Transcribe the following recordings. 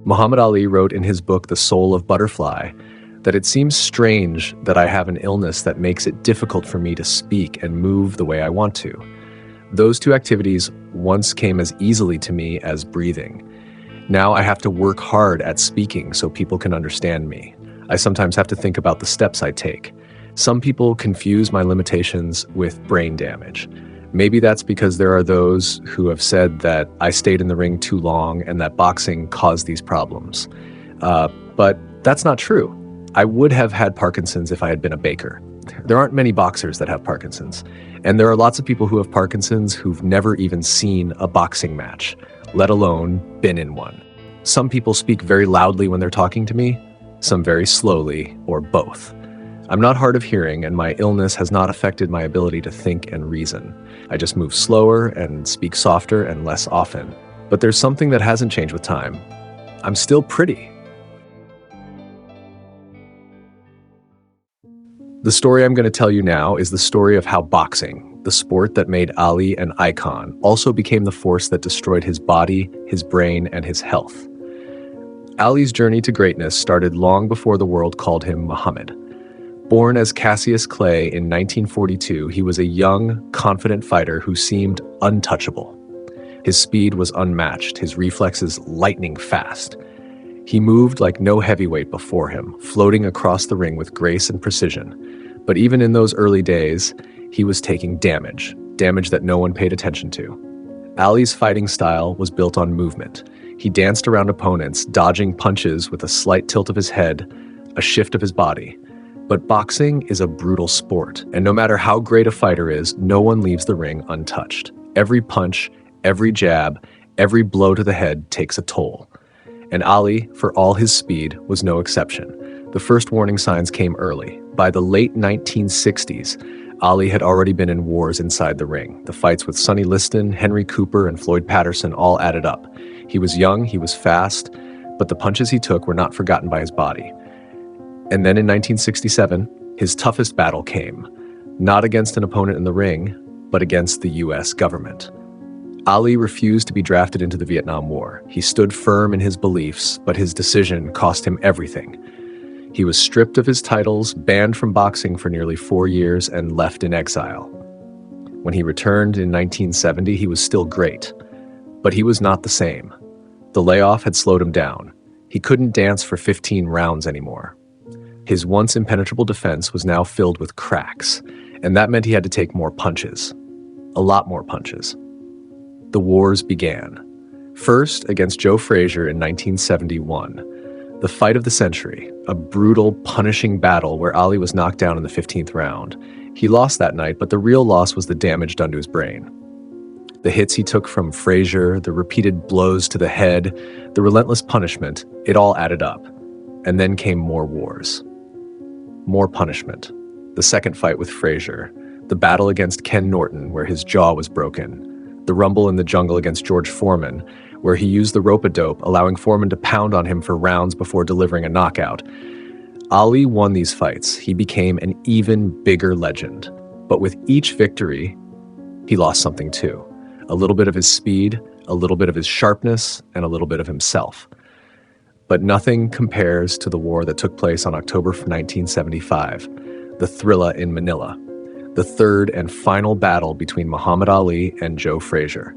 Muhammad Ali wrote in his book, The Soul of Butterfly, that it seems strange that I have an illness that makes it difficult for me to speak and move the way I want to. Those two activities once came as easily to me as breathing. Now I have to work hard at speaking so people can understand me. I sometimes have to think about the steps I take. Some people confuse my limitations with brain damage. Maybe that's because there are those who have said that I stayed in the ring too long and that boxing caused these problems. But that's not true. I would have had Parkinson's if I had been a baker. There aren't many boxers that have Parkinson's. And there are lots of people who have Parkinson's who've never even seen a boxing match, let alone been in one. Some people speak very loudly when they're talking to me, some very slowly, or both. I'm not hard of hearing, and my illness has not affected my ability to think and reason. I just move slower and speak softer and less often. But there's something that hasn't changed with time. I'm still pretty. The story I'm going to tell you now is the story of how boxing, the sport that made Ali an icon, also became the force that destroyed his body, his brain, and his health. Ali's journey to greatness started long before the world called him Muhammad. Born as Cassius Clay in 1942, he was a young, confident fighter who seemed untouchable. His speed was unmatched, his reflexes lightning fast. He moved like no heavyweight before him, floating across the ring with grace and precision. But even in those early days, he was taking damage that no one paid attention to. Ali's fighting style was built on movement. He danced around opponents, dodging punches with a slight tilt of his head, a shift of his body. But boxing is a brutal sport, and no matter how great a fighter is, no one leaves the ring untouched. Every punch, every jab, every blow to the head takes a toll. And Ali, for all his speed, was no exception. The first warning signs came early. By the late 1960s, Ali had already been in wars inside the ring. The fights with Sonny Liston, Henry Cooper, and Floyd Patterson all added up. He was young, he was fast, but the punches he took were not forgotten by his body. And then in 1967, his toughest battle came, not against an opponent in the ring, but against the US government. Ali refused to be drafted into the Vietnam War. He stood firm in his beliefs, but his decision cost him everything. He was stripped of his titles, banned from boxing for nearly 4 years, and left in exile. When he returned in 1970, he was still great, but he was not the same. The layoff had slowed him down. He couldn't dance for 15 rounds anymore. His once impenetrable defense was now filled with cracks, and that meant he had to take more punches. A lot more punches. The wars began. First, against Joe Frazier in 1971. The fight of the century, a brutal, punishing battle where Ali was knocked down in the 15th round. He lost that night, but the real loss was the damage done to his brain. The hits he took from Frazier, the repeated blows to the head, the relentless punishment, it all added up. And then came more wars. More punishment. The second fight with Frazier. The battle against Ken Norton, where his jaw was broken. The rumble in the jungle against George Foreman, where he used the rope-a-dope, allowing Foreman to pound on him for rounds before delivering a knockout. Ali won these fights. He became an even bigger legend. But with each victory, he lost something too. A little bit of his speed, a little bit of his sharpness, and a little bit of himself. But nothing compares to the war that took place on October 1975, the Thrilla in Manila, the third and final battle between Muhammad Ali and Joe Frazier.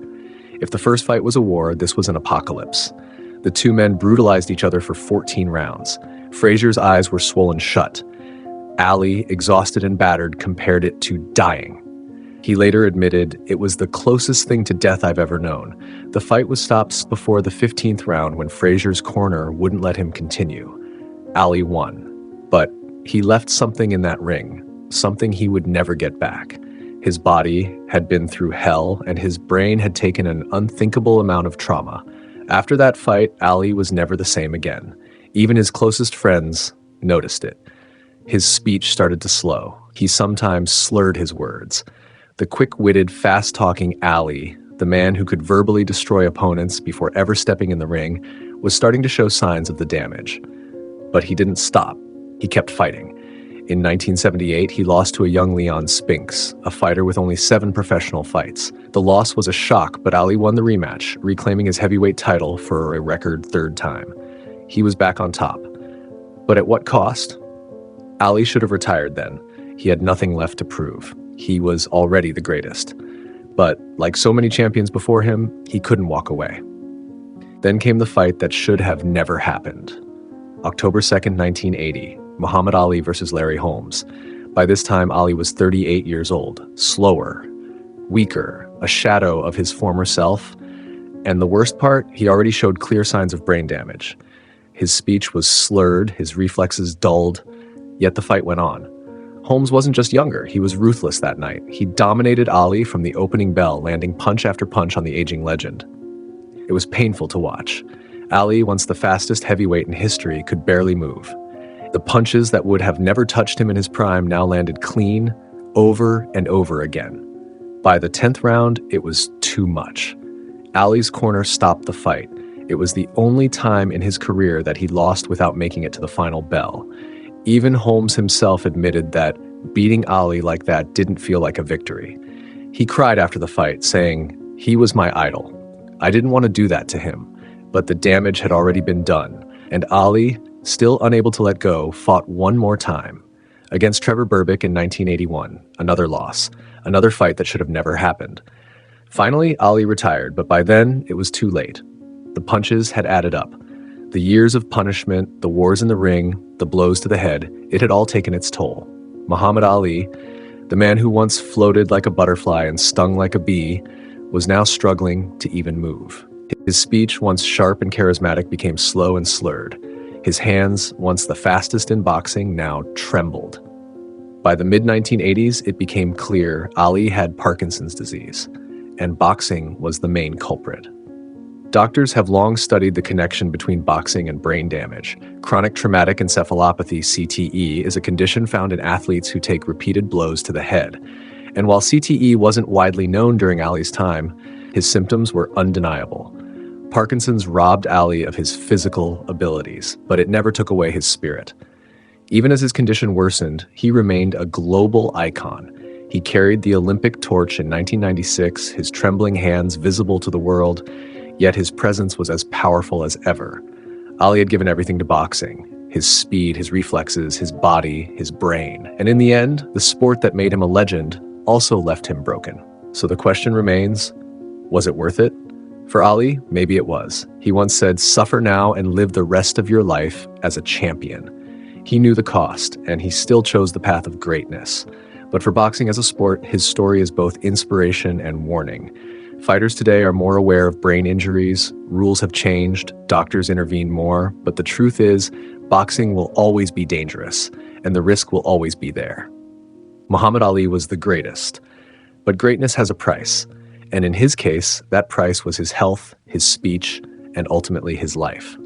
If the first fight was a war, this was an apocalypse. The two men brutalized each other for 14 rounds. Frazier's eyes were swollen shut. Ali, exhausted and battered, compared it to dying. He later admitted, "It was the closest thing to death I've ever known." The fight was stopped before the 15th round when Frazier's corner wouldn't let him continue. Ali won, but he left something in that ring, something he would never get back. His body had been through hell, and his brain had taken an unthinkable amount of trauma. After that fight, Ali was never the same again. Even his closest friends noticed it. His speech started to slow. He sometimes slurred his words. The quick-witted, fast-talking Ali, the man who could verbally destroy opponents before ever stepping in the ring, was starting to show signs of the damage. But he didn't stop. He kept fighting. In 1978, he lost to a young Leon Spinks, a fighter with only 7 professional fights. The loss was a shock, but Ali won the rematch, reclaiming his heavyweight title for a record 3rd time. He was back on top. But at what cost? Ali should have retired then. He had nothing left to prove. He was already the greatest. But like so many champions before him, he couldn't walk away. Then came the fight that should have never happened. October 2nd, 1980, Muhammad Ali versus Larry Holmes. By this time, Ali was 38 years old, slower, weaker, a shadow of his former self. And the worst part, he already showed clear signs of brain damage. His speech was slurred, his reflexes dulled, yet the fight went on. Holmes wasn't just younger, he was ruthless that night. He dominated Ali from the opening bell, landing punch after punch on the aging legend. It was painful to watch. Ali, once the fastest heavyweight in history, could barely move. The punches that would have never touched him in his prime now landed clean, over and over again. By the 10th round, it was too much. Ali's corner stopped the fight. It was the only time in his career that he lost without making it to the final bell. Even Holmes himself admitted that beating Ali like that didn't feel like a victory. He cried after the fight, saying, "He was my idol. I didn't want to do that to him, but the damage had already been done." And Ali, still unable to let go, fought one more time against Trevor Berbick in 1981, another loss, another fight that should have never happened. Finally, Ali retired, but by then, it was too late. The punches had added up. The years of punishment, the wars in the ring, the blows to the head, it had all taken its toll. Muhammad Ali, the man who once floated like a butterfly and stung like a bee, was now struggling to even move. His speech, once sharp and charismatic, became slow and slurred. His hands, once the fastest in boxing, now trembled. By the mid-1980s, it became clear Ali had Parkinson's disease, and boxing was the main culprit. Doctors have long studied the connection between boxing and brain damage. Chronic traumatic encephalopathy, CTE, is a condition found in athletes who take repeated blows to the head. And while CTE wasn't widely known during Ali's time, his symptoms were undeniable. Parkinson's robbed Ali of his physical abilities, but it never took away his spirit. Even as his condition worsened, he remained a global icon. He carried the Olympic torch in 1996, his trembling hands visible to the world, yet his presence was as powerful as ever. Ali had given everything to boxing: his speed, his reflexes, his body, his brain. And in the end, the sport that made him a legend also left him broken. So the question remains, was it worth it? For Ali, maybe it was. He once said, "Suffer now and live the rest of your life as a champion." He knew the cost, and he still chose the path of greatness. But for boxing as a sport, his story is both inspiration and warning. Fighters today are more aware of brain injuries, rules have changed, doctors intervene more, but the truth is, boxing will always be dangerous, and the risk will always be there. Muhammad Ali was the greatest, but greatness has a price, and in his case, that price was his health, his speech, and ultimately his life.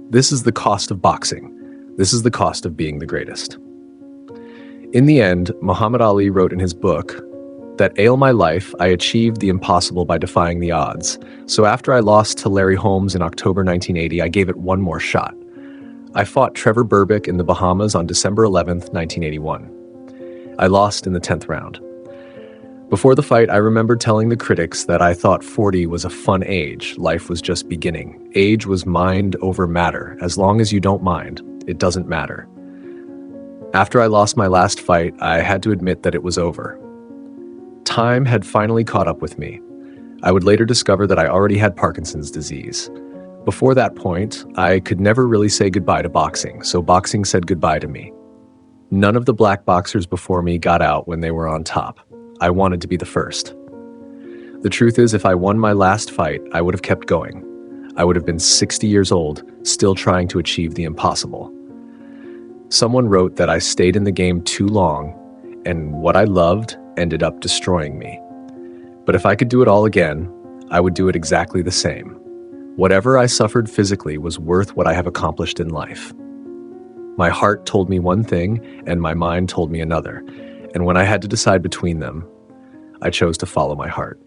This is the cost of boxing. This is the cost of being the greatest. In the end, Muhammad Ali wrote in his book, "That ail my life, I achieved the impossible by defying the odds. So after I lost to Larry Holmes in October 1980, I gave it one more shot. I fought Trevor Berbick in the Bahamas on December 11th, 1981. I lost in the 10th round. Before the fight, I remembered telling the critics that I thought 40 was a fun age. Life was just beginning. Age was mind over matter. As long as you don't mind, it doesn't matter. After I lost my last fight, I had to admit that it was over. Time had finally caught up with me. I would later discover that I already had Parkinson's disease. Before that point, I could never really say goodbye to boxing, so boxing said goodbye to me. None of the black boxers before me got out when they were on top. I wanted to be the first. The truth is, if I won my last fight, I would have kept going. I would have been 60 years old, still trying to achieve the impossible. Someone wrote that I stayed in the game too long, and what I loved ended up destroying me. But if I could do it all again, I would do it exactly the same. Whatever I suffered physically was worth what I have accomplished in life. My heart told me one thing, and my mind told me another. And when I had to decide between them, I chose to follow my heart.